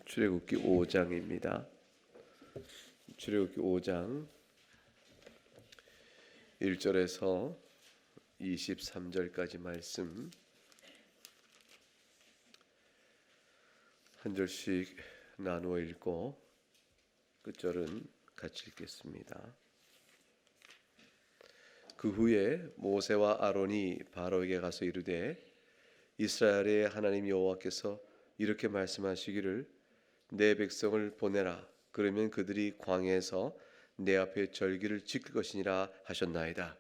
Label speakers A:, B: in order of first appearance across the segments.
A: 출애굽기 5장입니다. 출애굽기 5장 1절에서 23절까지 말씀 한 절씩 나누어 읽고 끝절은 같이 읽겠습니다. 그 후에 모세와 아론이 바로에게 가서 이르되 이스라엘의 하나님 여호와께서 이렇게 말씀하시기를 내 백성을 보내라. 그러면 그들이 광야에서 내 앞에 절기를 지킬 것이니라 하셨나이다.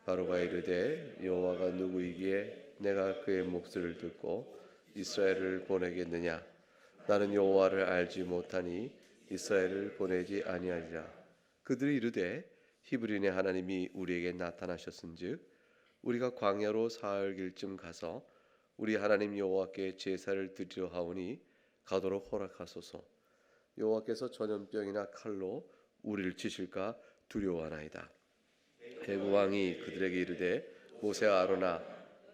A: 바로가 이르되 여호와가 누구이기에 내가 그의 목소리를 듣고 이스라엘을 보내겠느냐? 나는 여호와를 알지 못하니 이스라엘을 보내지 아니하리라. 그들이 이르되 히브리인의 하나님이 우리에게 나타나셨은즉 우리가 광야로 사흘길쯤 가서 우리 하나님 여호와께 제사를 드리려 하오니 가도록 허락하소서. 여호와께서 전염병이나 칼로 우리를 치실까 두려워하나이다. 애굽 왕이 그들에게 이르되 모세와 아론아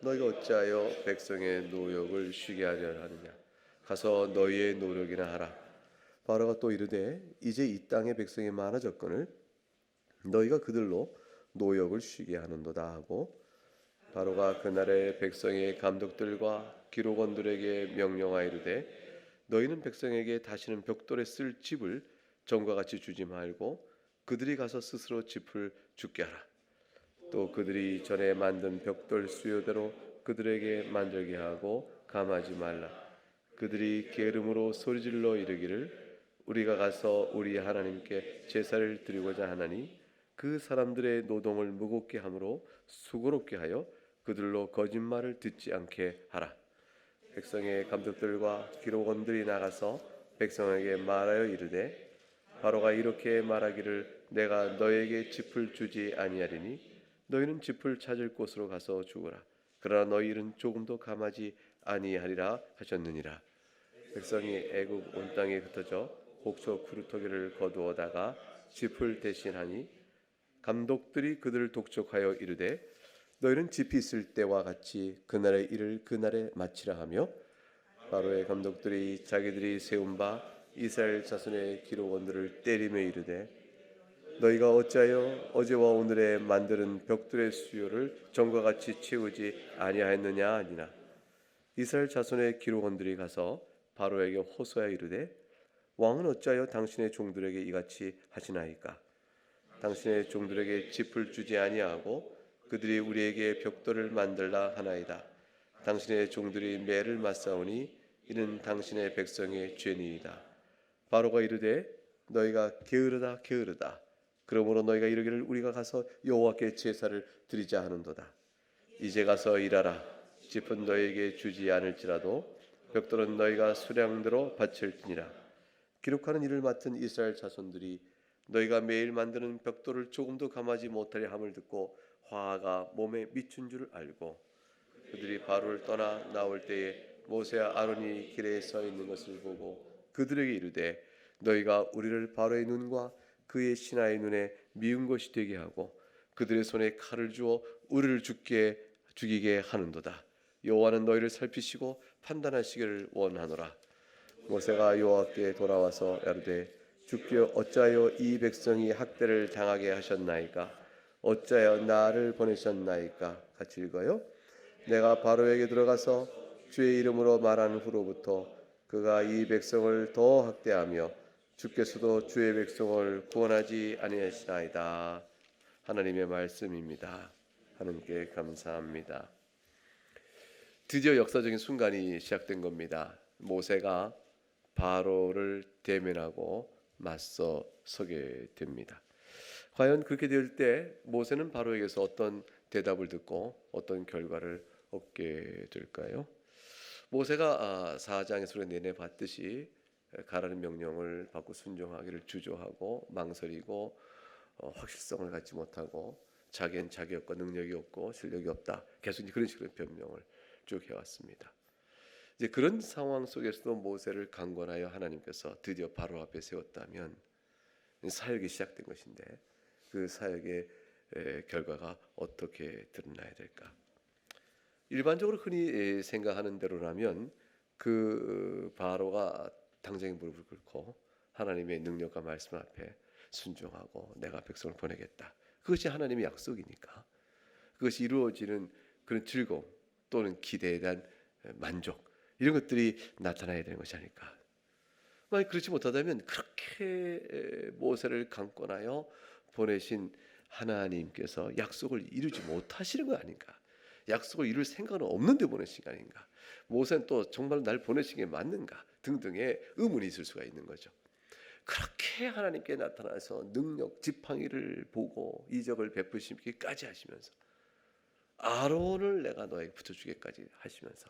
A: 너희가 어찌하여 백성의 노역을 쉬게 하려 하느냐? 가서 너희의 노력이나 하라. 바로가 또 이르되 이제 이 땅의 백성이 많아졌거늘 너희가 그들로 노역을 쉬게 하는도다 하고 바로가 그날에 백성의 감독들과 기록원들에게 명령하이르되 너희는 백성에게 다시는 벽돌에 쓸 집을 전과 같이 주지 말고 그들이 가서 스스로 집을 줍게 하라. 또 그들이 전에 만든 벽돌 수요대로 그들에게 만들게 하고 감하지 말라. 그들이 게으름으로 소리질러 이르기를 우리가 가서 우리 하나님께 제사를 드리고자 하나니 그 사람들의 노동을 무겁게 함으로 수고롭게 하여 그들로 거짓말을 듣지 않게 하라. 백성의 감독들과 기록원들이 나가서 백성에게 말하여 이르되 바로가 이렇게 말하기를 내가 너에게 짚을 주지 아니하리니 너희는 짚을 찾을 곳으로 가서 죽으라. 그러나 너희 일은 조금도 감하지 아니하리라 하셨느니라. 백성이 애굽 온 땅에 흩어져 곡초 구루터기를 거두어다가 짚을 대신하니 감독들이 그들을 독촉하여 이르되 너희는 집이 있을 때와 같이 그날의 일을 그날에 마치라 하며 바로의 감독들이 자기들이 세운 바 이스라엘 자손의 기록원들을 때리며 이르되 너희가 어찌하여 어제와 오늘에 만드는 벽돌의 수요를 전과 같이 채우지 아니하였느냐 하니라. 이스라엘 자손의 기록원들이 가서 바로에게 호소하여 이르되 왕은 어찌하여 당신의 종들에게 이같이 하시나이까? 당신의 종들에게 짚을 주지 아니하고 그들이 우리에게 벽돌을 만들라 하나이다. 당신의 종들이 매를 맞사오니 이는 당신의 백성의 죄니이다. 바로가 이르되 너희가 게으르다 게으르다. 그러므로 너희가 이르기를 우리가 가서 여호와께 제사를 드리자 하는도다. 이제 가서 일하라. 짚은 너희에게 주지 않을지라도 벽돌은 너희가 수량대로 바칠지니라. 기록하는 일을 맡은 이스라엘 자손들이 너희가 매일 만드는 벽돌을 조금도 감하지 못하려 함을 듣고 화가 몸에 미친 줄을 알고 그들이 바로를 떠나 나올 때에 모세와 아론이 길에 서 있는 것을 보고 그들에게 이르되 너희가 우리를 바로의 눈과 그의 신하의 눈에 미운 것이 되게 하고 그들의 손에 칼을 주어 우리를 죽이게 하는도다. 여호와는 너희를 살피시고 판단하시기를 원하노라. 모세가 여호와께 돌아와서 이르되 주께서 어찌하여 이 백성이 학대를 당하게 하셨나이까? 어찌하여 나를 보내셨나이까? 같이 읽어요. 내가 바로에게 들어가서 주의 이름으로 말한 후로부터 그가 이 백성을 더 학대하며 주께서도 주의 백성을 구원하지 아니하시나이다. 하나님의 말씀입니다. 하나님께 감사합니다. 드디어 역사적인 순간이 시작된 겁니다. 모세가 바로를 대면하고 맞서 서게 됩니다. 과연 그렇게 될 때 모세는 바로에게서 어떤 대답을 듣고 어떤 결과를 얻게 될까요? 모세가 4장에서 내내 봤듯이 가라는 명령을 받고 순종하기를 주저하고 망설이고 확실성을 갖지 못하고 자기는 자격과 능력이 없고 실력이 없다. 계속 그런 식으로 변명을 쭉 해왔습니다. 이제 그런 상황 속에서도 모세를 강권하여 하나님께서 드디어 바로 앞에 세웠다면 사역이 시작된 것인데 그 사역의 결과가 어떻게 드러나야 될까? 일반적으로 흔히 생각하는 대로라면 그 바로가 당장에 무릎을 꿇고 하나님의 능력과 말씀 앞에 순종하고 내가 백성을 보내겠다. 그것이 하나님의 약속이니까 그것이 이루어지는 그런 즐거움 또는 기대에 대한 만족 이런 것들이 나타나야 되는 것이 아닐까. 만약 그렇지 못하다면 그렇게 모세를 강권하여 보내신 하나님께서 약속을 이루지 못하시는 거 아닌가. 약속을 이룰 생각은 없는데 보내신 거 아닌가. 모세는 또 정말 날 보내신 게 맞는가 등등의 의문이 있을 수가 있는 거죠. 그렇게 하나님께 나타나서 능력 지팡이를 보고 이적을 베푸시기까지 하시면서 아론을 내가 너에게 붙여주기까지 하시면서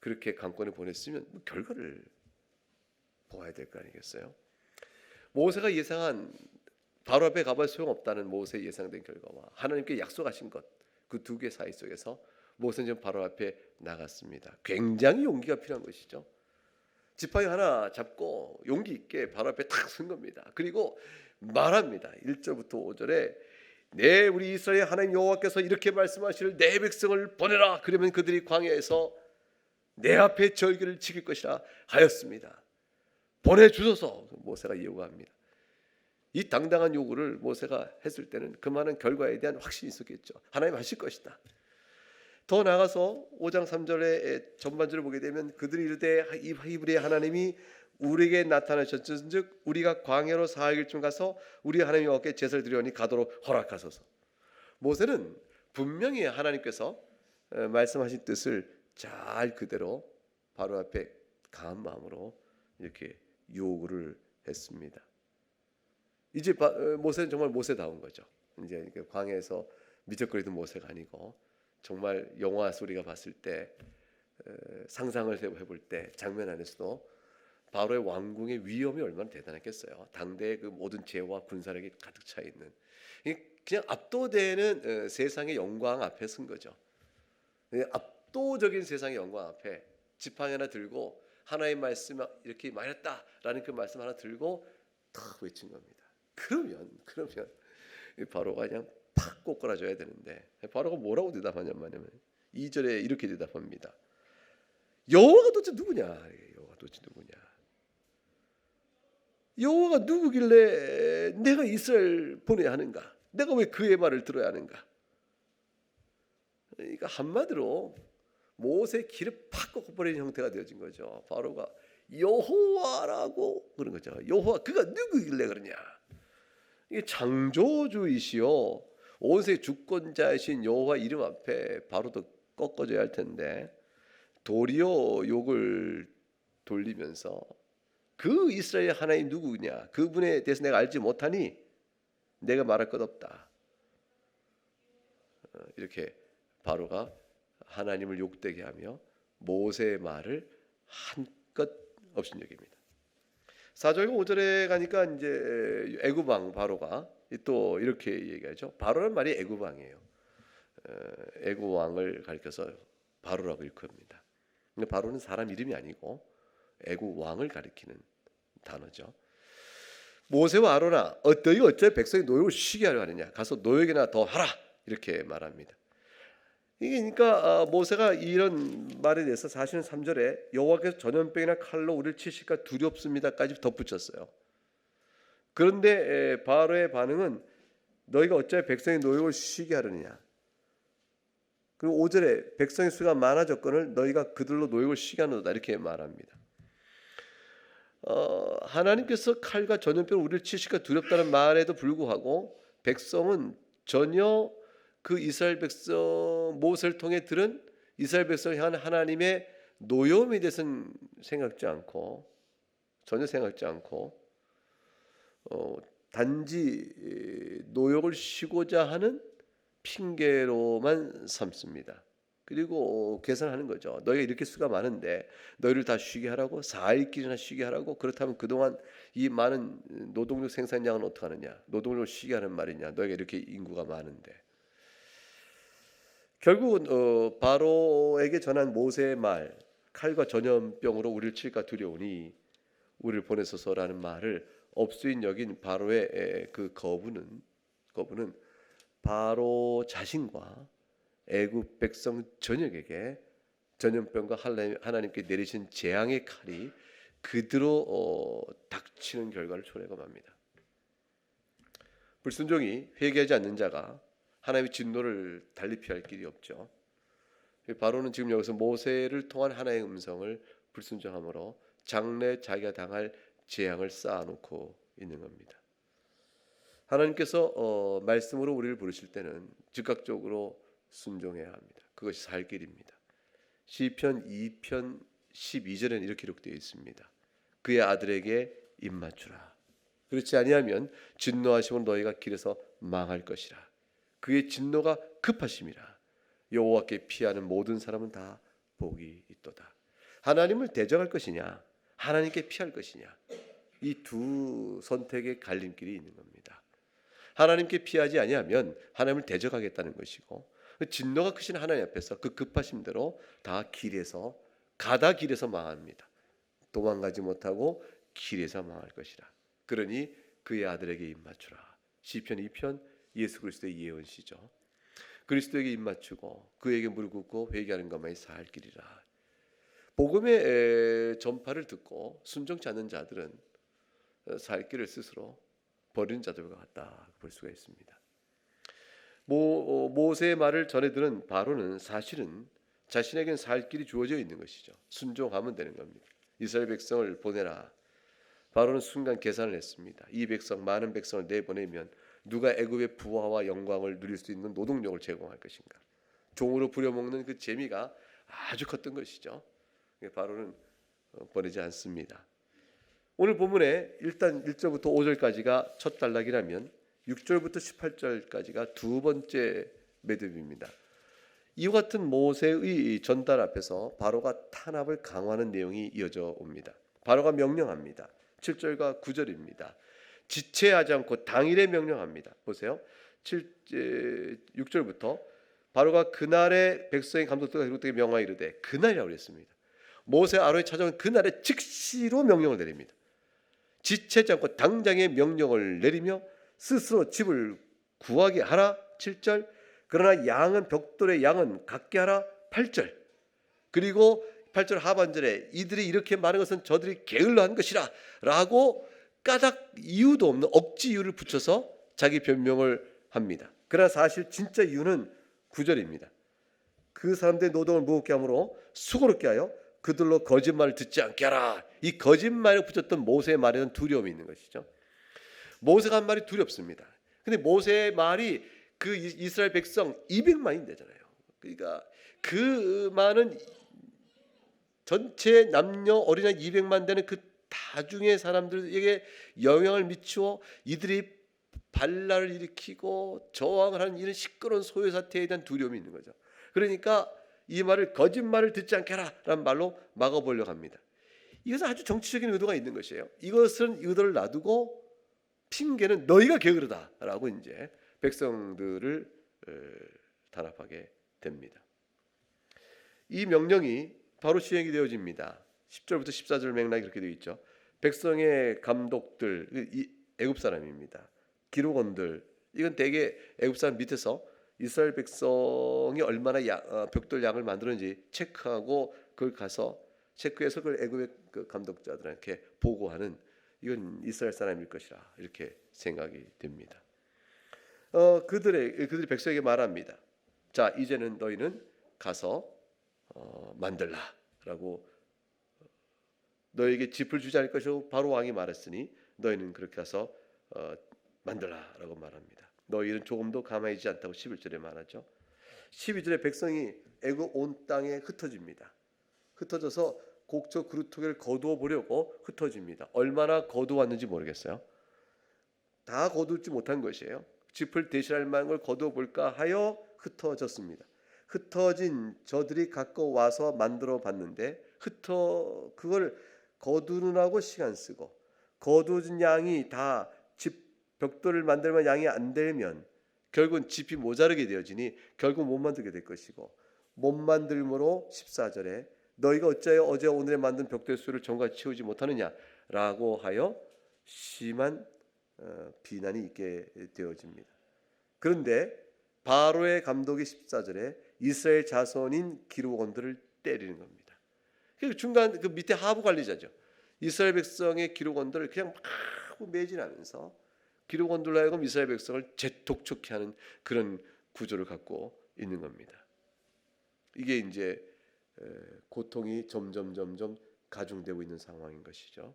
A: 그렇게 강권을 보냈으면 결과를 보아야 될 거 아니겠어요? 모세가 예상한 바로 앞에 가봐 소용없다는 모세의 예상된 결과와 하나님께 약속하신 것 그 두 개 사이 속에서 모세는 지금 바로 앞에 나갔습니다. 굉장히 용기가 필요한 것이죠. 지팡이 하나 잡고 용기 있게 바로 앞에 탁 선 겁니다. 그리고 말합니다. 1절부터 5절에 네 우리 이스라엘 하나님 여호와께서 이렇게 말씀하시를 내 백성을 보내라. 그러면 그들이 광야에서 내 앞에 절기를 지킬 것이라 하였습니다. 보내주소서. 모세가 요구합니다. 이 당당한 요구를 모세가 했을 때는 그 많은 결과에 대한 확신이 있었겠죠. 하나님 하실 것이다. 더 나아가서 5장 3절의 전반절을 보게 되면 그들이 이르되 이 히브리의 하나님이 우리에게 나타나셨은즉 우리가 광야로 4일쯤 가서 우리 하나님 여호와께 제사를 드리오니 가도록 허락하소서. 모세는 분명히 하나님께서 말씀하신 뜻을 잘 그대로 바로 앞에 강한 마음으로 이렇게 요구를 했습니다. 이제 모세는 정말 모세다운 거죠. 이제 광야에서 미적거리던 모세가 아니고 정말 영화 소리가 봤을 때 상상을 해볼 때 장면 안에서도 바로의 왕궁의 위엄이 얼마나 대단했겠어요. 당대의 그 모든 재와 군사력이 가득 차 있는 그냥 압도되는 세상의 영광 앞에 선 거죠. 압도적인 세상의 영광 앞에 지팡이 하나 들고 하나의 말씀 이렇게 말했다라는 그 말씀 하나 들고 탁 외친 겁니다. 그러면 바로가 그냥 팍 꼬꾸라져야 되는데 바로가 뭐라고 대답하냐면 2절에 이렇게 대답합니다. 여호와가 도대체 누구냐? 여호와가 도대체 누구냐? 여호와가 누구길래 내가 이스라엘 보내야 하는가? 내가 왜 그의 말을 들어야 하는가? 그러니까 한마디로 모세의 길을 팍 꺾어버리는 형태가 되어진 거죠. 바로가 여호와라고 그런 거죠. 여호와 그가 누구길래 그러냐? 이게 창조주이시요 온 세계 주권자이신 여호와 이름 앞에 바로도 꺾어져야 할 텐데 도리어 욕을 돌리면서 그 이스라엘 하나님 누구냐? 그분에 대해서 내가 알지 못하니 내가 말할 것 없다. 이렇게 바로가 하나님을 욕되게 하며 모세의 말을 한껏 업신여깁니다. 4절과 5절에 가니까 이제 애굽왕 바로가 또 이렇게 얘기하죠. 바로는 말이 애굽왕이에요. 애굽왕을 가리켜서 바로라고 일컫습니다. 근데 바로는 사람 이름이 아니고 애굽왕을 가리키는 단어죠. 모세와 아론아 너희 어째 백성의 노역을 쉬게 하려 하느냐? 가서 노역이나 더 하라 이렇게 말합니다. 이게 그러니까 모세가 이런 말에 대해서 사실은 3절에 여호와께서 전염병이나 칼로 우리를 치실까 두렵습니다까지 덧붙였어요. 그런데 바로의 반응은 너희가 어찌하여 백성의 노역을 쉬게 하느냐. 그리고 5절에 백성의 수가 많아졌거늘 너희가 그들로 노역을 쉬게 하노다 이렇게 말합니다. 하나님께서 칼과 전염병으로 우리를 치실까 두렵다는 말에도 불구하고 백성은 전혀 그 이스라엘 백성 모세를 통해 들은 이스라엘 백성을 향한 하나님의 노여움에 대해서는 생각지 않고 전혀 생각지 않고 단지 노역을 쉬고자 하는 핑계로만 삼습니다. 그리고 계산하는 거죠. 너희가 이렇게 수가 많은데 너희를 다 쉬게 하라고 4일길이나 쉬게 하라고 그렇다면 그동안 이 많은 노동력 생산량은 어떻게 하느냐 노동력을 쉬게 하는 말이냐 너희가 이렇게 인구가 많은데 결국은 바로에게 전한 모세의 말 칼과 전염병으로 우리를 칠까 두려우니 우리를 보내소서라는 말을 업수인 여긴 바로의 그 거부는 바로 자신과 애굽 백성 전역에게 전염병과 하나님께 내리신 재앙의 칼이 그대로 닥치는 결과를 초래감합니다. 불순종이 회개하지 않는 자가 하나님의 진노를 달리 피할 길이 없죠. 바로는 지금 여기서 모세를 통한 하나님의 음성을 불순종함으로 장래 자기가 당할 재앙을 쌓아놓고 있는 겁니다. 하나님께서 말씀으로 우리를 부르실 때는 즉각적으로 순종해야 합니다. 그것이 살 길입니다. 시편 2편 12절에는 이렇게 기록되어 있습니다. 그의 아들에게 입맞추라. 그렇지 아니하면 진노하시면 너희가 길에서 망할 것이라. 그의 진노가 급하심이라. 여호와께 피하는 모든 사람은 다 복이 있도다. 하나님을 대적할 것이냐, 하나님께 피할 것이냐, 이 두 선택의 갈림길이 있는 겁니다. 하나님께 피하지 아니하면 하나님을 대적하겠다는 것이고, 진노가 크신 하나님 앞에서 그 급하심대로 다 길에서 가다 길에서 망합니다. 도망가지 못하고 길에서 망할 것이라. 그러니 그의 아들에게 입맞추라. 시편 2편 예수 그리스도의 예언시죠. 그리스도에게 입맞추고 그에게 무릎 꿇고 회개하는 것만이 살 길이라. 복음의 전파를 듣고 순종치 않는 자들은 살 길을 스스로 버리는 자들과 같다 볼 수가 있습니다. 모세의 말을 전해 들은 바로는 사실은 자신에겐 살 길이 주어져 있는 것이죠. 순종하면 되는 겁니다. 이스라엘 백성을 보내라. 바로는 순간 계산을 했습니다. 이 백성, 많은 백성을 내보내면 누가 애굽의 부하와 영광을 누릴 수 있는 노동력을 제공할 것인가? 종으로 부려먹는 그 재미가 아주 컸던 것이죠. 바로는 보내지 않습니다. 오늘 본문에 일단 1절부터 5절까지가 첫 단락이라면 6절부터 18절까지가 두 번째 매듭입니다. 이와 같은 모세의 전달 앞에서 바로가 탄압을 강화하는 내용이 이어져 옵니다. 바로가 명령합니다. 7절과 9절입니다. 지체하지 않고 당일에 명령합니다. 보세요. 6절부터 바로가 그날의 백성의 감독들과 기록되게 명하여 이르되, 그날이라고 그랬습니다. 모세 아론이 찾아온 그날에 즉시로 명령을 내립니다. 지체하지 않고 당장의 명령을 내리며 스스로 집을 구하게 하라. 7절. 그러나 양은 벽돌의 양은 갖게 하라. 8절. 그리고 8절 하반절에 이들이 이렇게 말한 것은 저들이 게을러 한 것이라 라고 까닭 이유도 없는 억지 이유를 붙여서 자기 변명을 합니다. 그러나 사실 진짜 이유는 9절입니다. 그 사람들의 노동을 무겁게 함으로 수고롭게 하여 그들로 거짓말을 듣지 않게 하라. 이 거짓말을 붙였던 모세의 말에는 두려움이 있는 것이죠. 모세가 한 말이 두렵습니다. 근데 모세의 말이 그 이스라엘 백성 200만이 되잖아요. 그러니까 그 많은 전체 남녀 어린아이 200만 되는 그 다중의 사람들에게 영향을 미치어 이들이 반란을 일으키고 저항을 하는 이런 시끄러운 소요 사태에 대한 두려움이 있는 거죠. 그러니까 이 말을 거짓말을 듣지 않게 하라라는 말로 막아보려고 합니다. 이것은 아주 정치적인 의도가 있는 것이에요. 이것은 의도를 놔두고 핑계는 너희가 게으르다라고 이제 백성들을 단합하게 됩니다. 이 명령이 바로 시행이 되어집니다. 10절부터 14절 맥락이 그렇게 되어 있죠. 백성의 감독들, 애굽 사람입니다. 기록원들, 이건 대개 애굽 사람 밑에서 이스라엘 백성이 얼마나 벽돌 양을 만들었는지 체크하고 그걸 가서 체크해서 그걸 애굽의 그 감독자들한테 보고하는, 이건 이스라엘 사람일 것이라 이렇게 생각이 됩니다. 그들이 백성에게 말합니다. 자, 이제는 너희는 가서 만들라라고, 너에게 짚을 주지 않을 것이고 바로 왕이 말했으니 너희는 그렇게 가서 만들라라고 말합니다. 너희는 조금도 가만히 있지 않다고 11절에 말하죠. 12절에 백성이 애굽 온 땅에 흩어집니다. 흩어져서 곡조 그루터기를 거두어 보려고 흩어집니다. 얼마나 거두었는지 모르겠어요. 다 거두지 못한 것이에요. 짚을 대신할 만한 걸 거두어 볼까 하여 흩어졌습니다. 흩어진 저들이 갖고 와서 만들어 봤는데 그걸 거두느라고 시간 쓰고, 거두어진 양이 다 집 벽돌을 만들면 양이 안 되면 결국은 짚이 모자르게 되어지니 결국 못 만들게 될 것이고, 못 만들므로 14절에 너희가 어찌하여 어제 오늘에 만든 벽돌 수를 전과 채우지 못하느냐라고 하여 심한 비난이 있게 되어집니다. 그런데 바로의 감독이 14절에 이스라엘 자손인 기록원들을 때리는 겁니다. 그 중간 그 밑에 하부 관리자죠. 이스라엘 백성의 기록원들을 그냥 막 매진하면서 기록원들로 하여금 이스라엘 백성을 재독촉해 하는 그런 구조를 갖고 있는 겁니다. 이게 이제 고통이 점점 가중되고 있는 상황인 것이죠.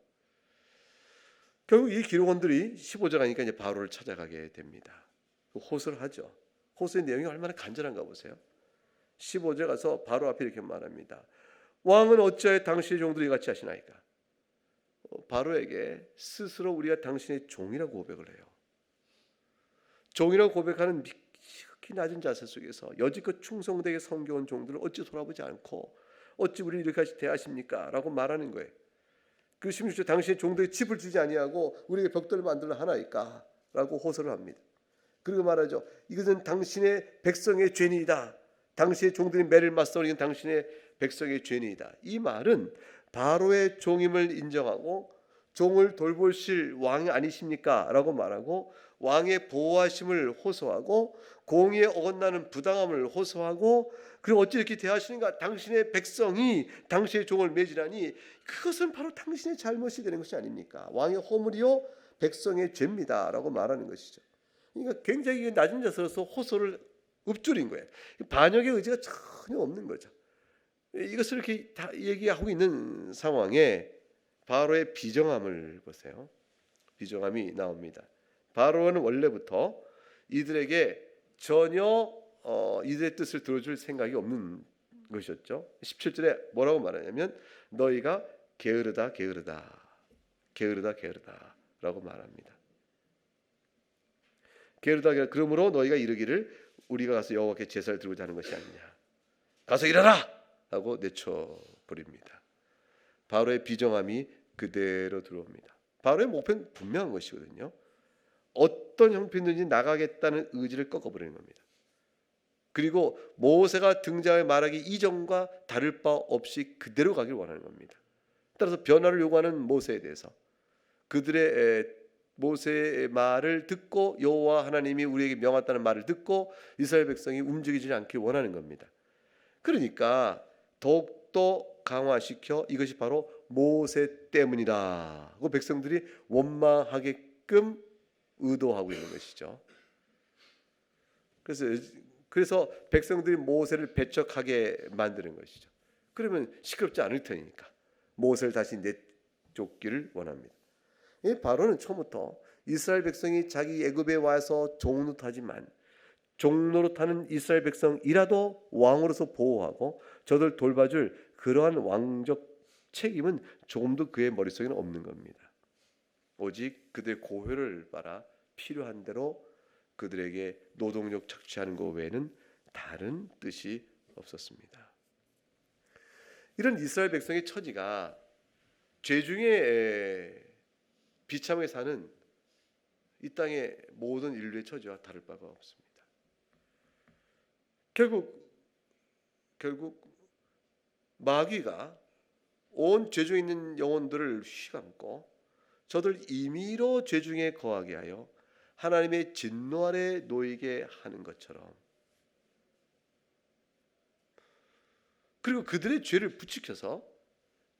A: 결국 이 기록원들이 15절 가니까 이제 바로를 찾아가게 됩니다. 호소를 하죠. 호소의 내용이 얼마나 간절한가 보세요. 15절 가서 바로 앞에 이렇게 말합니다. 왕은 어찌하여 당신의 종들이 같이 하시나이까? 바로에게 스스로 우리가 당신의 종이라고 고백을 해요. 종이라고 고백하는 지극히 낮은 자세 속에서 여지껏 충성되게 섬겨온 종들을 어찌 돌아보지 않고 어찌 우리를 이렇게 대하십니까? 라고 말하는 거예요. 그 16절 당신의 종들에게 집을 주지 아니하고 우리에게 벽돌을 만들어 하나이까? 라고 호소를 합니다. 그리고 말하죠. 이것은 당신의 백성의 죄니이다. 당신의 종들이 매를 맞서는 당신의 백성의 죄니이다. 이 말은 바로의 종임을 인정하고 종을 돌보실 왕이 아니십니까? 라고 말하고 왕의 보호하심을 호소하고 공의에 어긋나는 부당함을 호소하고 그리고 어찌 이렇게 대하시는가? 당신의 백성이 당신의 종을 매질하니 그것은 바로 당신의 잘못이 되는 것이 아닙니까? 왕의 허물이요 백성의 죄입니다 라고 말하는 것이죠. 그러니까 굉장히 낮은 자세로서 호소를 읊조린 거예요. 반역의 의지가 전혀 없는 거죠. 이것을 이렇게 다 얘기하고 있는 상황에 바로의 비정함을 보세요. 비정함이 나옵니다. 바로는 원래부터 이들에게 전혀 이들의 뜻을 들어줄 생각이 없는 것이었죠. 17절에 뭐라고 말하냐면 너희가 게으르다 라고 말합니다. 게으르다 그러므로 너희가 이르기를 우리가 가서 여호와께 제사를 드리고자 하는 것이 아니냐. 가서 일하라 하고 내쳐버립니다. 바로의 비정함이 그대로 들어옵니다. 바로의 목표는 분명한 것이거든요. 어떤 형편든지 나가겠다는 의지를 꺾어버리는 겁니다. 그리고 모세가 등장해 말하기 이전과 다를 바 없이 그대로 가길 원하는 겁니다. 따라서 변화를 요구하는 모세에 대해서 그들의 모세의 말을 듣고 여호와 하나님이 우리에게 명했다는 말을 듣고 이스라엘 백성이 움직이지 않길 원하는 겁니다. 그러니까 더욱더 강화시켜 이것이 바로 모세 때문이다. 그 백성들이 원망하게끔 의도하고 있는 것이죠. 그래서 백성들이 모세를 배척하게 만드는 것이죠. 그러면 시끄럽지 않을 테니까 모세를 다시 내쫓기를 원합니다. 바로는 처음부터 이스라엘 백성이 자기 애굽에 와서 종노릇하지만 종노릇하는 이스라엘 백성이라도 왕으로서 보호하고 저들 돌봐줄 그러한 왕적 책임은 조금도 그의 머릿속에는 없는 겁니다. 오직 그들의 고효를 바라 필요한 대로 그들에게 노동력 착취하는 것 외에는 다른 뜻이 없었습니다. 이런 이스라엘 백성의 처지가 죄 중에 비참하게 사는 이 땅의 모든 인류의 처지와 다를 바가 없습니다. 결국 마귀가 온 죄 중에 있는 영혼들을 휘감고 저들 임의로 죄 중에 거하게 하여 하나님의 진노 아래 놓이게 하는 것처럼 그리고 그들의 죄를 부추겨서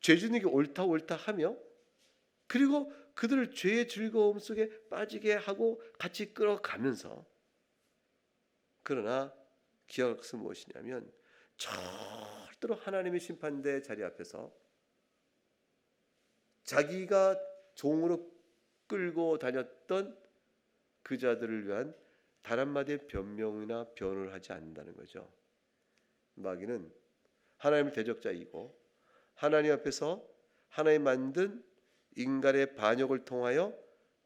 A: 죄짓는 게 옳다 하며 그리고 그들을 죄의 즐거움 속에 빠지게 하고 같이 끌어가면서 그러나 기억할 것은 무엇이냐면 절대로 하나님의 심판대 자리 앞에서 자기가 종으로 끌고 다녔던 그 자들을 위한 단 한마디의 변명이나 변호를 하지 않는다는 거죠. 마귀는 하나님의 대적자이고 하나님 앞에서 하나님 만든 인간의 반역을 통하여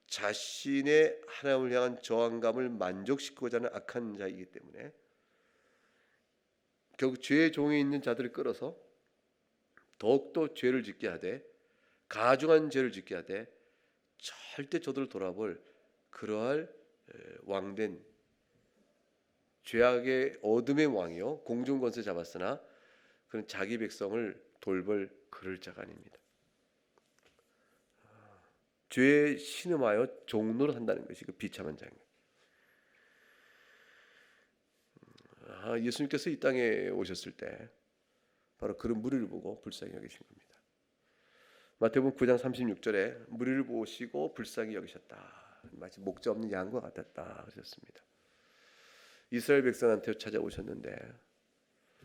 A: 자신의 하나님을 향한 저항감을 만족시키고자 하는 악한 자이기 때문에 결국 죄의 종에 있는 자들을 끌어서 더욱더 죄를 짓게 하되 가중한 죄를 짓게 하되 절대 저들을 돌아볼 그러할 왕된 죄악의 어둠의 왕이요 공중권세 잡았으나 그는 자기 백성을 돌볼 그럴 자가 아닙니다. 죄에 신음하여 종노를 한다는 것이 그 비참한 장면. 예수님께서 이 땅에 오셨을 때 바로 그런 무리를 보고 불쌍히 여기신 겁니다. 마태복음 9장 36절에 무리를 보시고 불쌍히 여기셨다. 마치 목자 없는 양과 같았다 그러셨습니다. 이스라엘 백성한테 찾아오셨는데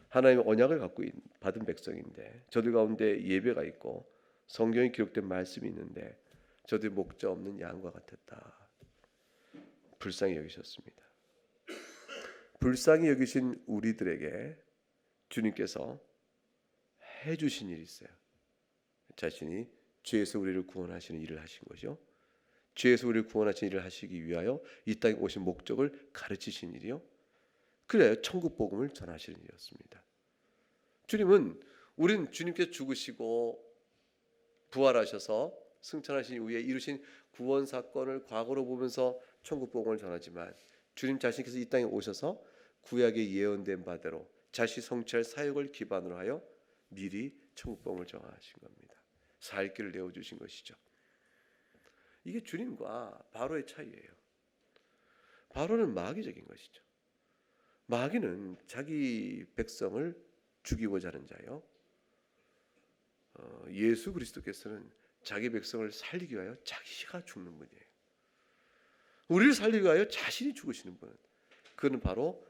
A: 하나님의 언약을 갖고 받은 백성인데 저들 가운데 예배가 있고 성경에 기록된 말씀이 있는데 저들 목자 없는 양과 같았다. 불쌍히 여기셨습니다. 불쌍히 여기신 우리들에게 주님께서 해주신 일이 있어요. 자신이 죄에서 우리를 구원하시는 일을 하신 거죠. 죄에서 우리를 구원하시는 일을 하시기 위하여 이 땅에 오신 목적을 가르치신 일이요. 그래요. 천국 복음을 전하시는 일이었습니다. 주님은 우린 주님께서 죽으시고 부활하셔서 승천하신 이후에 이루신 구원 사건을 과거로 보면서 천국 복음을 전하지만 주님 자신께서 이 땅에 오셔서 구약에 예언된 바대로 자신 성취할 사역을 기반으로 하여 미리 천국 복음을 전하신 겁니다. 살 길을 내어주신 것이죠. 이게 주님과 바로의 차이예요. 바로는 마귀적인 것이죠. 마귀는 자기 백성을 죽이고자 하는 자요. 예수 그리스도께서는 자기 백성을 살리기 위하여 자기가 죽는 분이에요. 우리를 살리기 위하여 자신이 죽으시는 분은 그는 바로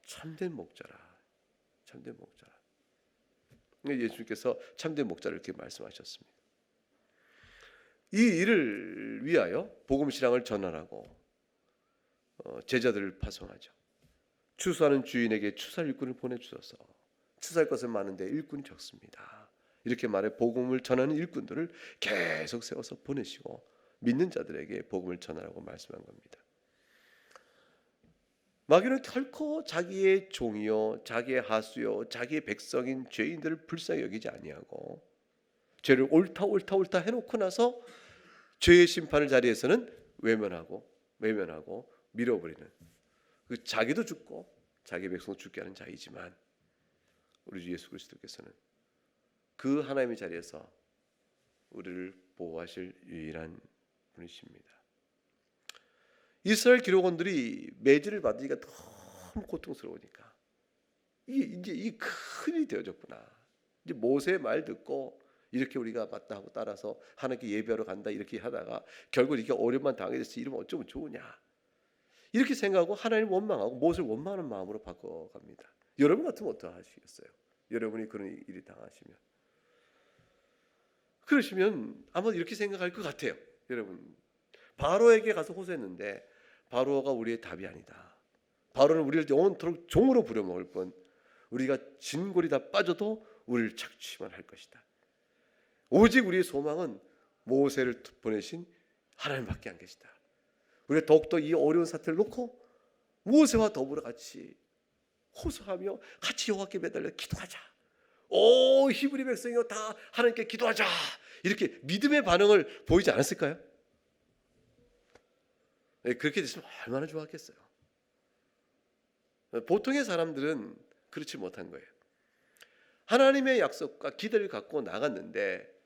A: 참된 목자라. 참된 목자라. 예수님께서 참된 목자를 이렇게 말씀하셨습니다. 이 일을 위하여 복음 신앙을 전환하고 제자들을 파송하죠. 추수하는 주인에게 추수할 일꾼을 보내주셔서 추수할 것은 많은데 일꾼이 적습니다. 이렇게 말해 복음을 전하는 일꾼들을 계속 세워서 보내시고 믿는 자들에게 복음을 전하라고 말씀한 겁니다. 마귀는 결코 자기의 종이요 자기의 하수요 자기의 백성인 죄인들을 불쌍히 여기지 아니하고 죄를 옳다 해놓고 나서 죄의 심판을 자리에서는 외면하고 밀어버리는 그 자기도 죽고 자기 백성도 죽게 하는 자이지만 우리 주 예수 그리스도께서는 그 하나님의 자리에서 우리를 보호하실 유일한 분이십니다. 이스라엘 기록원들이 매질을 받으니까 너무 고통스러우니까 이제 이 큰일이 되어졌구나. 이제 모세의 말 듣고 이렇게 우리가 맞다 하고 따라서 하나님께 예배하러 간다 이렇게 하다가 결국 이렇게 어려움만 당하게 됐지 이러면 어쩌면 좋으냐 이렇게 생각하고 하나님을 원망하고 모세를 원망하는 마음으로 바꿔갑니다. 여러분 같으면 어떠하시겠어요? 여러분이 그런 일이 당하시면 그러시면 아마 이렇게 생각할 것 같아요. 여러분 바로에게 가서 호소했는데 바로가 우리의 답이 아니다. 바로는 우리를 영원토록 종으로 부려먹을 뿐 우리가 진골이 다 빠져도 우리를 착취만 할 것이다. 오직 우리의 소망은 모세를 보내신 하나님밖에 안 계시다. 우리가 더욱더 이 어려운 사태를 놓고 모세와 더불어 같이 호소하며 같이 여호와께 매달려 기도하자. 오 히브리 백성이여 다 하나님께 기도하자. 이렇게 믿음의 반응을 보이지 않았을까요? 그렇게 됐으면 얼마나 좋았겠어요. 보통의 사람들은 그렇지 못한 거예요. 하나님의 약속과 기대를 갖고 나갔는데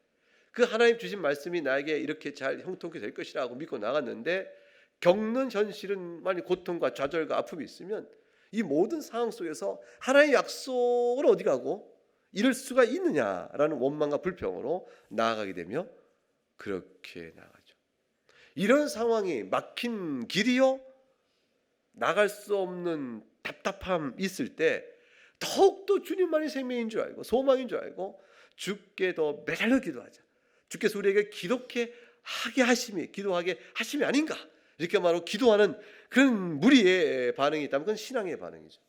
A: 그 하나님 주신 말씀이 나에게 이렇게 잘 형통케 될 것이라고 믿고 나갔는데 겪는 현실은 많이 고통과 좌절과 아픔이 있으면 이 모든 상황 속에서 하나님의 약속을 어디 가고 이럴 수가 있느냐라는 원망과 불평으로 나아가게 되며 그렇게 나가죠. 이런 상황이 막힌 길이요 나갈 수 없는 답답함 있을 때 더욱더 주님만이 생명인 줄 알고 소망인 줄 알고 주께 더 매달려 기도하자. 주께서 우리에게 기도하게 하심이 아닌가 이렇게 말하고 기도하는 그런 무리의 반응이 있다면 그건 신앙의 반응이죠.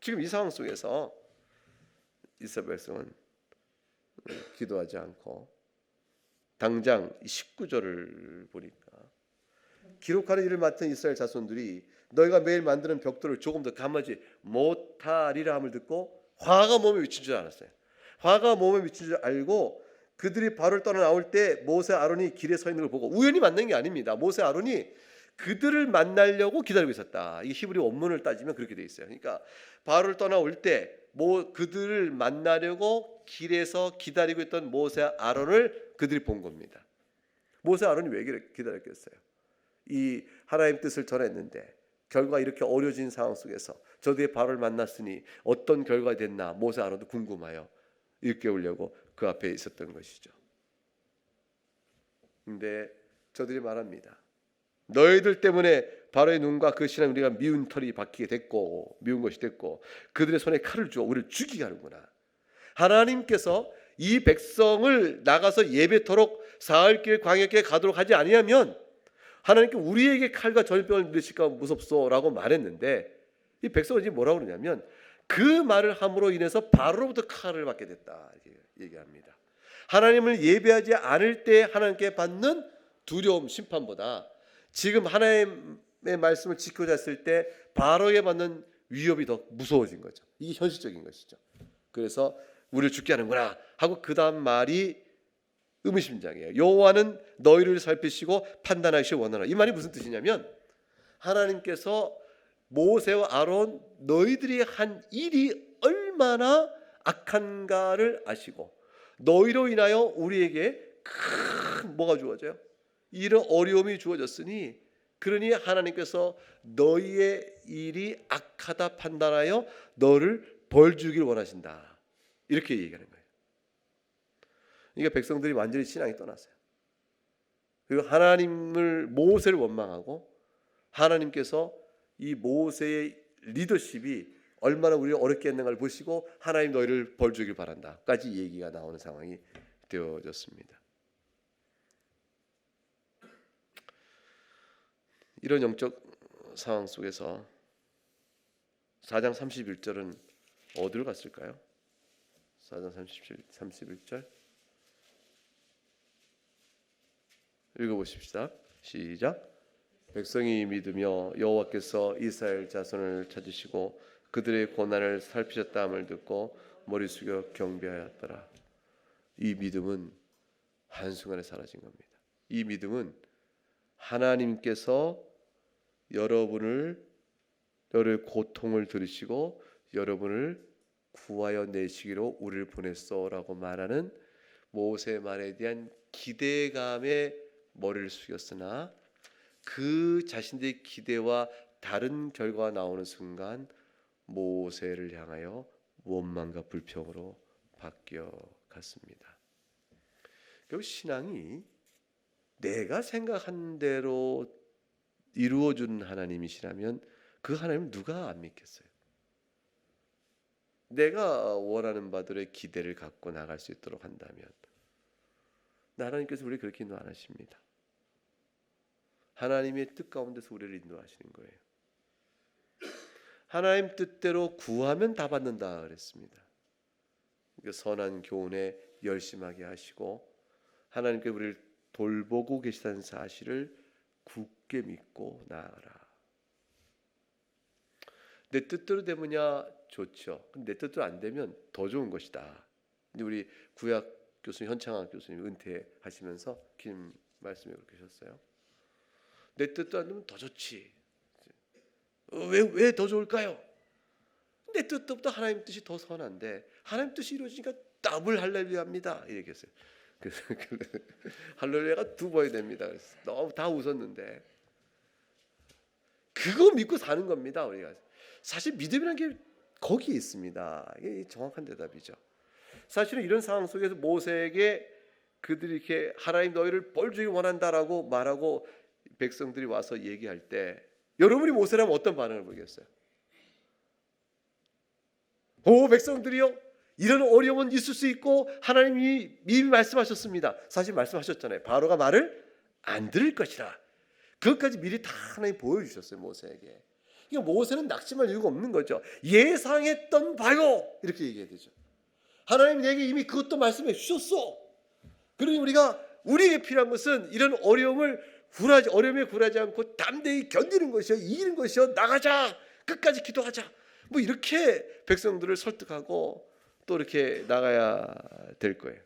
A: 지금 이 상황 속에서 이스라엘 백성은 기도하지 않고 당장 19절을 보니까 기록하는 일을 맡은 이스라엘 자손들이 너희가 매일 만드는 벽돌을 조금 더 감하지 못하리라 함을 듣고 화가 몸에 미친 줄 알았어요. 화가 몸에 미친 줄 알고 그들이 바로를 떠나 나올 때 모세 아론이 길에 서 있는 걸 보고 우연히 만난 게 아닙니다. 모세 아론이 그들을 만나려고 기다리고 있었다. 이 히브리 원문을 따지면 그렇게 돼 있어요. 그러니까 바로를 떠나올 때 그들을 만나려고 길에서 기다리고 있던 모세 아론을 그들이 본 겁니다. 모세 아론이 왜 기다렸겠어요? 이 하나님 뜻을 전했는데 결과 이렇게 어려진 상황 속에서 저들의 바로를 만났으니 어떤 결과가 됐나 모세 아론도 궁금하여 일깨우려고 그 앞에 있었던 것이죠. 근데 저들이 말합니다. 너희들 때문에 바로의 눈과 그 신랑 우리가 미운 털이 박히게 됐고 미운 것이 됐고 그들의 손에 칼을 주어 우리를 죽이게 하는구나. 하나님께서 이 백성을 나가서 예배토록 사흘길 광야길에 가도록 하지 아니하면 하나님께 우리에게 칼과 전염병을 내리실까 무섭소라고 말했는데 이 백성은 지금 뭐라고 그러냐면 그 말을 함으로 인해서 바로로부터 칼을 받게 됐다 이렇게 얘기합니다. 하나님을 예배하지 않을 때 하나님께 받는 두려움 심판보다 지금 하나님의 말씀을 지키고자 했을 때 바로에 받는 위협이 더 무서워진 거죠. 이게 현실적인 것이죠. 그래서 우리를 죽게 하는구나 하고 그 다음 말이 의미심장이에요. 여호와는 너희를 살피시고 판단하시기 원하노라. 이 말이 무슨 뜻이냐면 하나님께서 모세와 아론 너희들이 한 일이 얼마나 악한가를 아시고 너희로 인하여 우리에게 큰 뭐가 주어져요? 이런 어려움이 주어졌으니 그러니 하나님께서 너희의 일이 악하다 판단하여 너를 벌 주길 원하신다. 이렇게 얘기하는 거예요. 그러니까 백성들이 완전히 신앙이 떠났어요. 그리고 하나님을 모세를 원망하고 하나님께서 이 모세의 리더십이 얼마나 우리를 어렵게 했는가를 보시고 하나님 너희를 벌 주길 바란다까지 얘기가 나오는 상황이 되어졌습니다. 이런 영적 상황 속에서 4장 31절은 어디로 갔을까요? 4장 31절 읽어보십시다. 시작. 백성이 믿으며 여호와께서 이스라엘 자손을 찾으시고 그들의 고난을 살피셨다함을 듣고 머리 숙여 경배하였더라. 이 믿음은 한순간에 사라진 겁니다. 이 믿음은 하나님께서 여러분의 고통을 들으시고 여러분을 구하여 내시기로 우리를 보냈소라고 말하는 모세의 말에 대한 기대감에 머리를 숙였으나 그 자신들의 기대와 다른 결과가 나오는 순간 모세를 향하여 원망과 불평으로 바뀌어 갔습니다. 결국 신앙이 내가 생각한 대로 이루어주는 하나님이시라면 그 하나님을 누가 안 믿겠어요? 내가 원하는 바들의 기대를 갖고 나갈 수 있도록 한다면 하나님께서 우리를 그렇게 인도 안 하십니다. 하나님의 뜻 가운데서 우리를 인도하시는 거예요. 하나님 뜻대로 구하면 다 받는다 그랬습니다. 그러니까 선한 교훈에 열심하게 하시고 하나님께 우리를 돌보고 계시다는 사실을 굳게 믿고 나아가라. 내 뜻대로 되느냐 좋죠. 근데 내 뜻대로 안 되면 더 좋은 것이다. 근데 우리 구약 교수님 현창학 교수님 은퇴하시면서 긴 말씀에 그렇게 하셨어요. 내 뜻도 안 되면 더 좋지. 왜 더 좋을까요? 내 뜻보다 하나님 뜻이 더 선한데 하나님 뜻이 이루어지니까 더블 할렐루야입니다. 이렇게 했어요. 그래서 할렐루야가 두 번이 됩니다. 그래서 너무 다 웃었는데 그거 믿고 사는 겁니다. 우리가 사실 믿음이라는 게 거기에 있습니다. 이게 정확한 대답이죠. 사실은 이런 상황 속에서 모세에게 그들이 이렇게 하나님 너희를 벌 주길 원한다라고 말하고 백성들이 와서 얘기할 때 여러분이 모세라면 어떤 반응을 보이겠어요? 오 백성들이요, 이런 어려움은 있을 수 있고 하나님이 이미 말씀하셨습니다. 사실 말씀하셨잖아요. 바로가 말을 안 들을 것이라. 그것까지 미리 다 하나님 보여주셨어요 모세에게. 그러니까 모세는 낙심할 이유가 없는 거죠. 예상했던 바요 이렇게 얘기해야 되죠. 하나님 내게 이미 그것도 말씀해 주셨어. 그러니 우리에게 필요한 것은 이런 어려움에 굴하지 않고 담대히 견디는 것이요, 이기는 것이요, 나가자, 끝까지 기도하자. 뭐 이렇게 백성들을 설득하고 또 이렇게 나가야 될 거예요.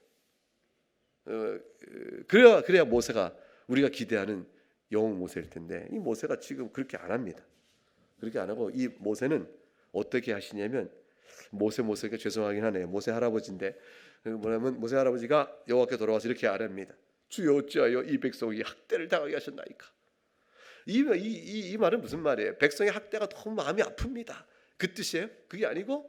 A: 그래야 모세가 우리가 기대하는 영웅 모세일 텐데 이 모세가 지금 그렇게 안 합니다. 그렇게 안 하고 이 모세는 어떻게 하시냐면 모세가 죄송하긴 하네요. 모세 할아버지인데 뭐냐면 모세 할아버지가 여호와께 돌아와서 이렇게 아뢰입니다. 주여 어찌하여 이 백성이 학대를 당하게 하셨나이까. 이 말은 무슨 말이에요? 백성의 학대가 너무 마음이 아픕니다. 그 뜻이에요? 그게 아니고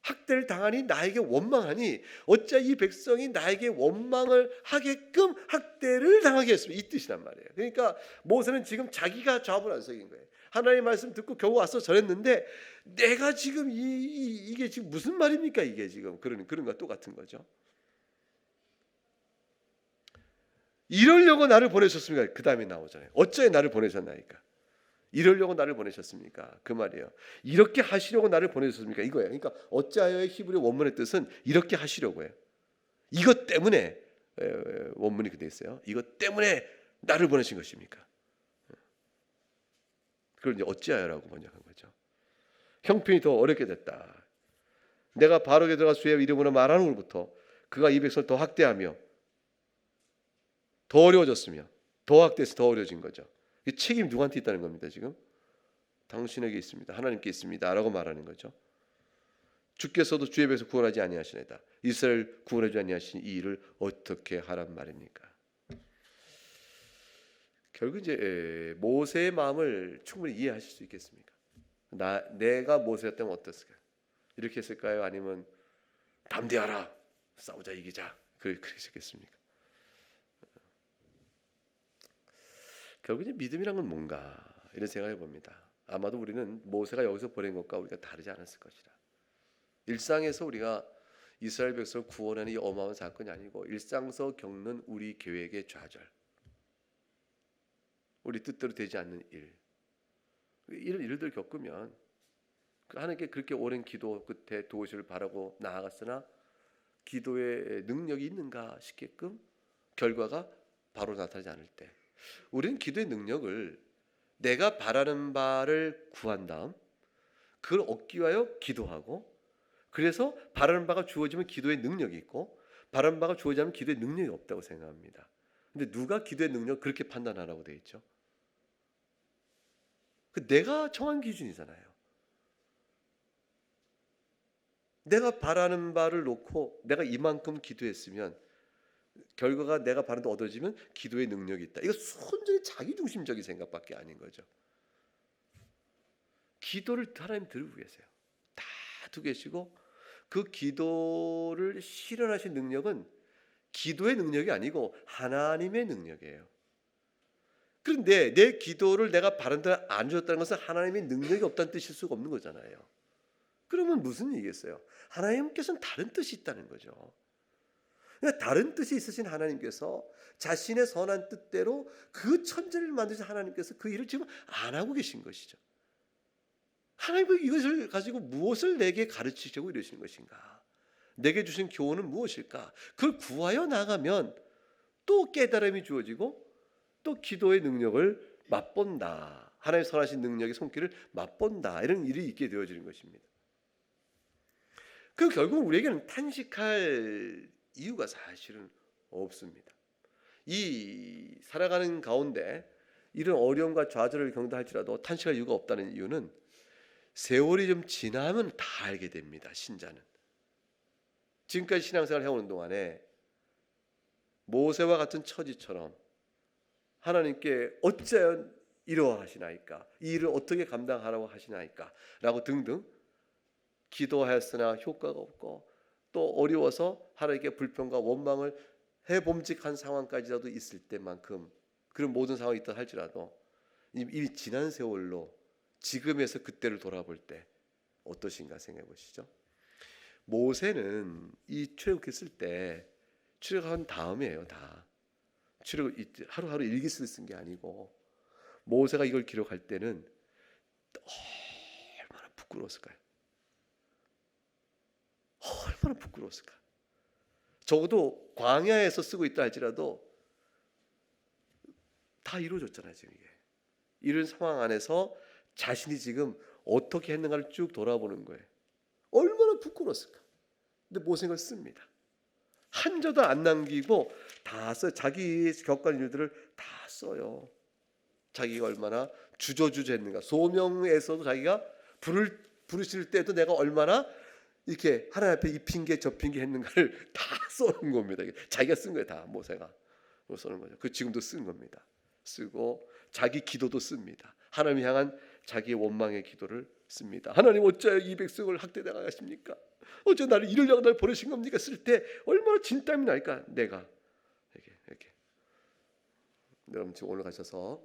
A: 학대를 당하니 나에게 원망하니 어찌 이 백성이 나에게 원망을 하게끔 학대를 당하게 했습니다. 이 뜻이란 말이에요. 그러니까 모세는 지금 자기가 좌불안석인 거예요. 하나님의 말씀 듣고 겨우 와서 전했는데 내가 지금 이게 지금 무슨 말입니까? 이게 지금 그런 것 똑같은 거죠. 이러려고 나를 보내셨습니까? 그 다음에 나오잖아요. 어째 나를 보내셨나이까? 이러려고 나를 보내셨습니까? 그 말이에요. 이렇게 하시려고 나를 보내셨습니까? 이거예요. 그러니까 어찌하여의 히브리 원문의 뜻은 이렇게 하시려고 해요. 이것 때문에 원문이 그대 있어요. 이것 때문에 나를 보내신 것입니까? 그걸 이제 어찌하여라고 번역한 거죠. 형편이 더 어렵게 됐다. 내가 바로게 들어가 주의 이름으로 말하는 후부터 그가 이 백성을 더 학대하며 더 어려워졌으며 더 학대해서 더 어려워진 거죠. 이 책임이 누구한테 있다는 겁니다. 지금 당신에게 있습니다. 하나님께 있습니다. 라고 말하는 거죠. 주께서도 주의 백성 구원하지 아니하시나이다. 이스라엘 구원하지 아니하신 이 일을 어떻게 하란 말입니까? 결국 이제 모세의 마음을 충분히 이해하실 수 있겠습니까? 내가 모세였다면 어땠을까요? 이렇게 했을까요? 아니면 담대하라, 싸우자, 이기자, 그렇게 했겠습니까? 결국 이제 믿음이란 건 뭔가 이런 생각해 봅니다. 아마도 우리는 모세가 여기서 보낸 것과 우리가 다르지 않았을 것이라. 일상에서 우리가 이스라엘 백성을 구원하는 이 어마어마한 사건이 아니고 일상에서 겪는 우리 계획의 좌절, 우리 뜻대로 되지 않는 이런 일들 겪으면 하나님께 그렇게 오랜 기도 끝에 도우시를 바라고 나아갔으나 기도의 능력이 있는가 싶게끔 결과가 바로 나타나지 않을 때 우리는 기도의 능력을 내가 바라는 바를 구한 다음 그걸 얻기 위하여 기도하고 그래서 바라는 바가 주어지면 기도의 능력이 있고 바라는 바가 주어지지 않으면 기도의 능력이 없다고 생각합니다. 근데 누가 기도의 능력을 그렇게 판단하라고 되어 있죠? 내가 정한 기준이잖아요. 내가 바라는 바를 놓고 내가 이만큼 기도했으면 결과가 내가 바라는 데 얻어지면 기도의 능력이 있다. 이거 순전히 자기중심적인 생각밖에 아닌 거죠. 기도를 하나님 들고 계세요. 다 두고 계시고 그 기도를 실현하신 능력은 기도의 능력이 아니고 하나님의 능력이에요. 그런데 내 기도를 내가 바른 대로 안 줬다는 것은 하나님의 능력이 없다는 뜻일 수가 없는 거잖아요. 그러면 무슨 얘기겠어요? 하나님께서는 다른 뜻이 있다는 거죠. 그러니까 다른 뜻이 있으신 하나님께서 자신의 선한 뜻대로 그 천지를 만드신 하나님께서 그 일을 지금 안 하고 계신 것이죠. 하나님은 이것을 가지고 무엇을 내게 가르치시고 이러시는 것인가? 내게 주신 교훈은 무엇일까? 그걸 구하여 나가면 또 깨달음이 주어지고 또 기도의 능력을 맛본다. 하나님의 선하신 능력의 손길을 맛본다. 이런 일이 있게 되어지는 것입니다. 그 결국 우리에게는 탄식할 이유가 사실은 없습니다. 이 살아가는 가운데 이런 어려움과 좌절을 겪는다 할지라도 탄식할 이유가 없다는 이유는 세월이 좀 지나면 다 알게 됩니다. 신자는. 지금까지 신앙생활 해오는 동안에 모세와 같은 처지처럼 하나님께 어찌하여 이러하시나이까? 이 일을 어떻게 감당하라고 하시나이까? 라고 등등 기도하였으나 효과가 없고 또 어려워서 하나님께 불평과 원망을 해봄직한 상황까지라도 있을 때만큼 그런 모든 상황이 있다 할지라도 이미 지난 세월로 지금에서 그때를 돌아볼 때 어떠신가 생각해 보시죠. 모세는 이 출애굽했을 때 출애굽한 다음이에요. 다 출애굽 하루하루 일기를 쓴 게 아니고 모세가 이걸 기록할 때는 얼마나 부끄러웠을까요? 얼마나 부끄러웠을까? 적어도 광야에서 쓰고 있다 할지라도 다 이루어졌잖아요. 지금 이게 이런 상황 안에서 자신이 지금 어떻게 했는가를 쭉 돌아보는 거예요. 얼마나 부끄러웠을까? 근데 모세가 씁니다. 한 저도 안 남기고 다 써요. 자기 겪은 일들을 다 써요. 자기가 얼마나 주저주저했는가. 소명에서도 자기가 불을 부르실 때도 내가 얼마나 이렇게 하나님 앞에 이 핑계 저 핑계 했는가를 다 써놓은 겁니다. 자기가 쓴 거예요. 다 모세가 써놓은 거죠. 그 지금도 쓴 겁니다. 쓰고 자기 기도도 씁니다. 하나님 향한 자기의 원망의 기도를 씁니다. 하나님 어찌하여 이 백성을 학대당하게 하십니까? 어째 나를 이러려고 날 보내신 겁니까? 쓸 때 얼마나 진땀이 날까? 내가 이렇게. 여러분 지금 오늘 가셔서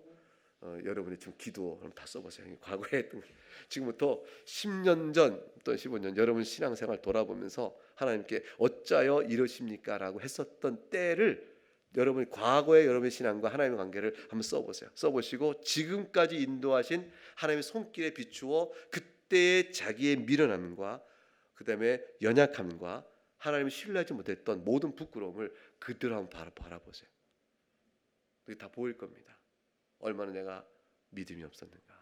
A: 여러분이 지금 기도 한번 다 써보세요. 과거에 했던 지금부터 10년 전 또는 15년 여러분 신앙생활 돌아보면서 하나님께 어찌하여 이러십니까? 라고 했었던 때를 여러분이 과거의 여러분의 신앙과 하나님의 관계를 한번 써보세요. 써보시고 지금까지 인도하신 하나님의 손길에 비추어 그때의 자기의 미련함과 그 다음에 연약함과 하나님을 신뢰하지 못했던 모든 부끄러움을 그대로 한번 바라보세요. 그게 다 보일 겁니다. 얼마나 내가 믿음이 없었는가.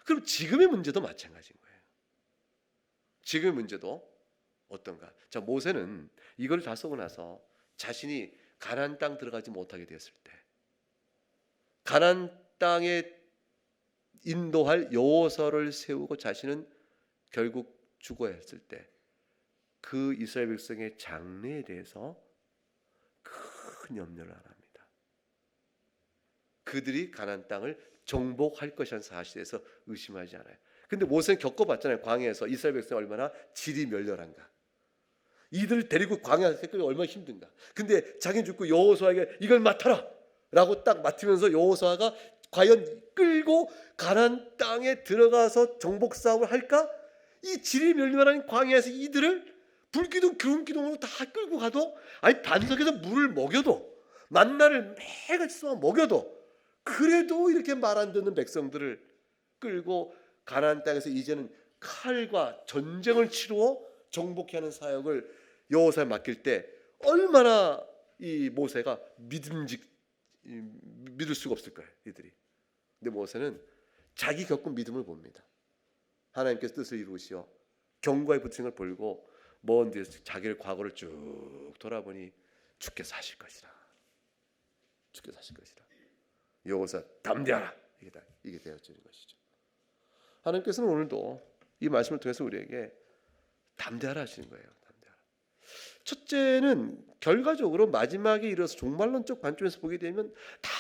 A: 그럼 지금의 문제도 마찬가지인 거예요. 지금의 문제도 어떤가. 자, 모세는 이걸 다 쓰고 나서 자신이 가나안 땅 들어가지 못하게 되었을 때, 가나안 땅에 인도할 여호수아를 세우고 자신은 결국 죽어야 했을 때, 그 이스라엘 백성의 장래에 대해서 큰 염려를 안 합니다. 그들이 가나안 땅을 정복할 것이라는 사실에서 의심하지 않아요. 근데 모세는 겪어봤잖아요. 광야에서 이스라엘 백성이 얼마나 질이 멸렬한가. 이들을 데리고 광야에서 얼마나 힘든가. 근데 자기는 죽고 여호수아에게 이걸 맡아라 라고 딱 맡으면서 여호수아가 과연 끌고 가나안 땅에 들어가서 정복 싸움을 할까? 이 질이 멸렬한 광야에서 이들을 불기둥 구름기둥으로 다 끌고 가도, 아니 반석에서 물을 먹여도, 만나를 매일같이 쏘아 먹여도, 그래도 이렇게 말 안 듣는 백성들을 끌고 가나안 땅에서 이제는 칼과 전쟁을 치루어 정복해야 하는 사역을 여호수아에 맡길 때 얼마나 이 모세가 믿을 수가 없을 거예요, 이들이. 근데 모세는 자기 겪은 믿음을 봅니다. 하나님께서 뜻을 이루시어 경과에 붙은 걸 보고 먼 데서 자기의 과거를 쭉 돌아보니 주께서 하실 것이라. 주께서 하실 것이라. 여호수아 담대하라. 이게 되어지는 것이죠. 하나님께서는 오늘도 이 말씀을 통해서 우리에게 담대하라 하시는 거예요. 담대하라. 첫째는 결과적으로 마지막에 이르러서 종말론적 관점에서 보게 되면 다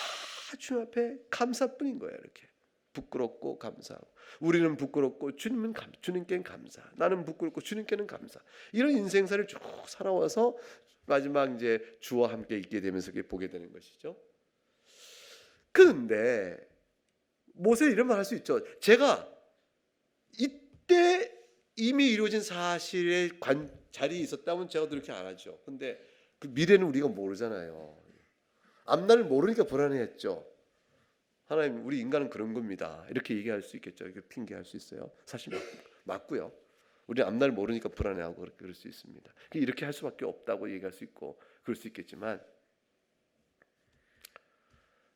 A: 주님 앞에 감사뿐인 거예요. 이렇게 부끄럽고 감사하고, 우리는 부끄럽고 주님께는 감사, 나는 부끄럽고 주님께는 감사. 이런 인생사를 쭉 살아와서 마지막 이제 주와 함께 있게 되면서 보게 되는 것이죠. 그런데 모세 이런 말 할 수 있죠. 제가 이때 이미 이루어진 사실의 자리에 있었다면 제가 그렇게 안 하죠. 근데 그 미래는 우리가 모르잖아요. 앞날을 모르니까 불안해했죠. 하나님, 우리 인간은 그런 겁니다. 이렇게 얘기할 수 있겠죠. 이렇게 핑계할 수 있어요. 사실 맞고요. 우리 앞날 모르니까 불안해하고 그럴 수 있습니다. 이렇게 할 수밖에 없다고 얘기할 수 있고 그럴 수 있겠지만,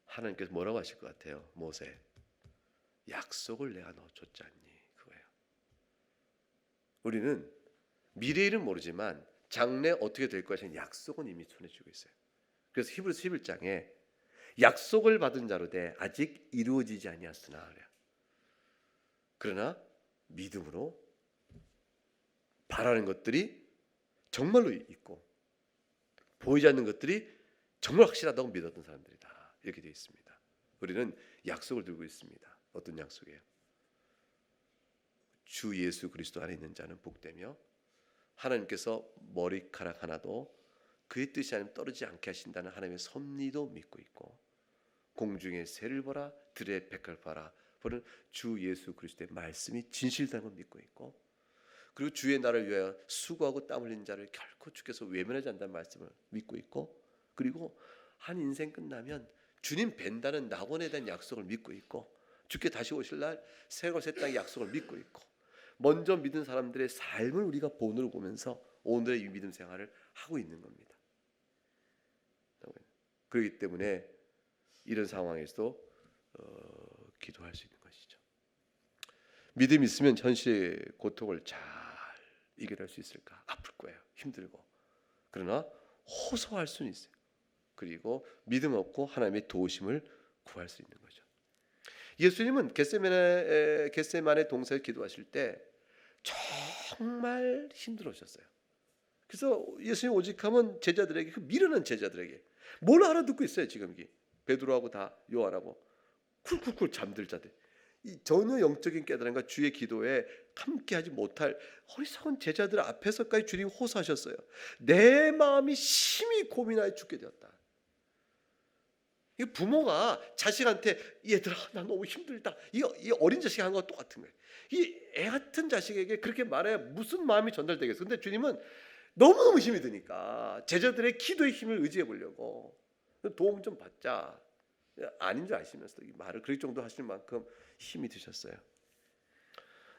A: 하나님께서 뭐라고 하실 것 같아요? 모세, 약속을 내가 너 줬지 않니? 그거예요. 우리는 미래일은 모르지만 장래 어떻게 될 것이냐는 약속은 이미 손에 쥐고 있어요. 그래서 히브리서 11장에 약속을 받은 자로 돼 아직 이루어지지 아니하였으나 그래요. 그러나 믿음으로 바라는 것들이 정말로 있고 보이지 않는 것들이 정말 확실하다고 믿었던 사람들이다. 이렇게 되어 있습니다. 우리는 약속을 들고 있습니다. 어떤 약속이에요? 주 예수 그리스도 안에 있는 자는 복되며 하나님께서 머리카락 하나도 그의 뜻이 아니면 떨어지지 않게 하신다는 하나님의 섭리도 믿고 있고, 공중의 새를 보라 들의 백합을 봐라 보는 주 예수 그리스도의 말씀이 진실다는 걸 믿고 있고, 그리고 주의 나를 위하여 수고하고 땀 흘린 자를 결코 주께서 외면하지 않는다는 말씀을 믿고 있고, 그리고 한 인생 끝나면 주님 뵌다는 낙원에 대한 약속을 믿고 있고, 주께 다시 오실 날 새하늘 새 땅의 약속을 믿고 있고, 먼저 믿은 사람들의 삶을 우리가 본으로 보면서 오늘의 이 믿음 생활을 하고 있는 겁니다. 그렇기 때문에 이런 상황에서도 기도할 수 있는 것이죠. 믿음이 있으면 현실의 고통을 잘 이겨낼 수 있을까? 아플 거예요. 힘들고. 그러나 호소할 수는 있어요. 그리고 믿음 없고 하나님의 도우심을 구할 수 있는 거죠. 예수님은 겟세마네 동산에서 기도하실 때 정말 힘들으셨어요. 그래서 예수님 오직하면 제자들에게, 그 미련한 제자들에게 뭘 알아듣고 있어요. 지금 베드로하고 다 요한하고 쿨쿨쿨 잠들 자들, 이 전혀 영적인 깨달음과 주의 기도에 함께하지 못할 어리석은 제자들 앞에서까지 주님이 호소하셨어요. 내 마음이 심히 고민하여 죽게 되었다. 이 부모가 자식한테 얘들아 나 너무 힘들다. 이 어린 자식이 하는 거와 똑같은 거예요. 이 애 같은 자식에게 그렇게 말해야 무슨 마음이 전달되겠어. 근데 주님은 너무너무 힘이 드니까 제자들의 기도의 힘을 의지해 보려고 도움 좀 받자. 아닌 줄 아시면서 이 말을 그럴 정도 하실 만큼 힘이 드셨어요.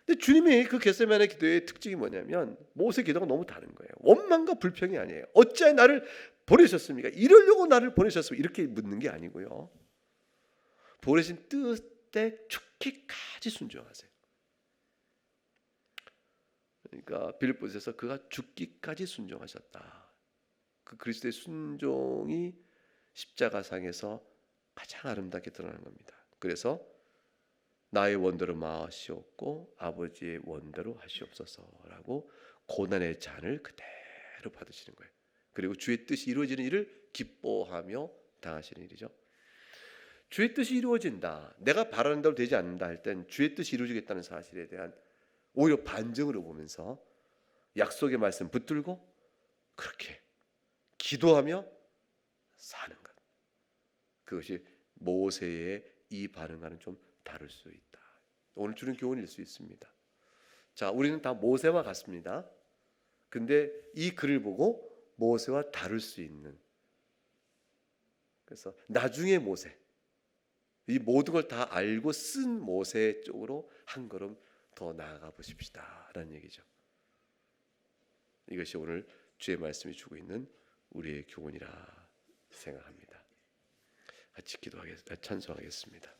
A: 근데 주님이 그 겟세마네 기도의 특징이 뭐냐면 모세 기도가 너무 다른 거예요. 원망과 불평이 아니에요. 어찌하여 나를 보내셨습니까? 이러려고 나를 보내셨습니까? 이렇게 묻는 게 아니고요. 보내신 뜻에 죽기까지 순종하세요. 그러니까 빌립보서에서 그가 죽기까지 순종하셨다. 그 그리스도의 순종이 십자가상에서 가장 아름답게 드러나는 겁니다. 그래서 나의 원대로 마시옵고 아버지의 원대로 하시옵소서라고 고난의 잔을 그대로 받으시는 거예요. 그리고 주의 뜻이 이루어지는 일을 기뻐하며 당하시는 일이죠. 주의 뜻이 이루어진다. 내가 바라는 대로 되지 않는다 할 땐 주의 뜻이 이루어지겠다는 사실에 대한 오히려 반증으로 보면서 약속의 말씀 붙들고 그렇게 기도하며 사는 것. 그것이 모세의 이 반응과는 좀 다를 수 있다. 오늘 주는 교훈일 수 있습니다. 자, 우리는 다 모세와 같습니다. 근데 이 글을 보고 모세와 다를 수 있는, 그래서 나중에 모세, 이 모든 걸 다 알고 쓴 모세 쪽으로 한 걸음 더 나아가 보십시다 라는 얘기죠. 이것이 오늘 주의 말씀이 주고 있는 우리의 교훈이라 생각합니다. 같이 기도하겠습니다. 찬송하겠습니다.